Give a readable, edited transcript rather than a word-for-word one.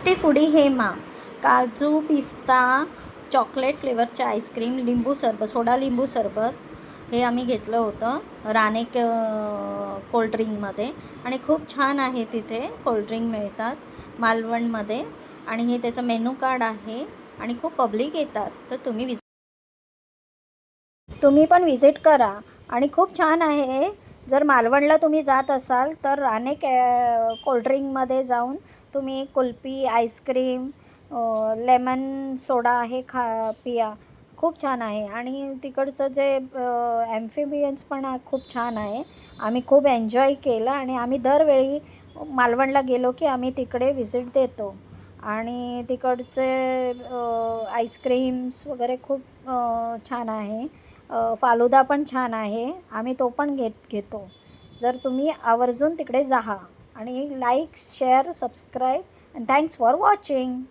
T foodie Hema काजू पिस्ता chocolate फ्लेवरचे ice cream लिंबू सरबत सोडा लिंबू सरबत हे आम्ही घेतलं होतं राणे कोल्ड्रिंकमध्ये आणि खूप छान आहे. तिथे कोल्ड्रिंक मिळतात मालवणमध्ये आणि हे त्याचं मेनू कार्ड आहे आणि खूप पब्लिक येतात. तर तुम्ही पण विजिट करा आणि खूप छान आहे. जर मालवणला तुम्ही जात असाल तर राणे कोल्ड्रिंकमध्ये जाऊन तुम्ही कुल्फी आईस्क्रीम लेमन सोडा आहे पिया. खूप छान आहे आणि तिकडचं जे ॲम्फिबियन्स पण खूप छान आहे. आम्ही खूप एन्जॉय केलं आणि आम्ही दरवेळी मालवणला गेलो की आम्ही तिकडे व्हिजिट देतो आणि तिकडचे आईस्क्रीम्स वगैरे खूप छान आहे. फालुदा पण छान आहे. आम्ही तो पण घेतो. जर तुम्ही आवर्जून तिकडे जा आणि like share subscribe and thanks for watching.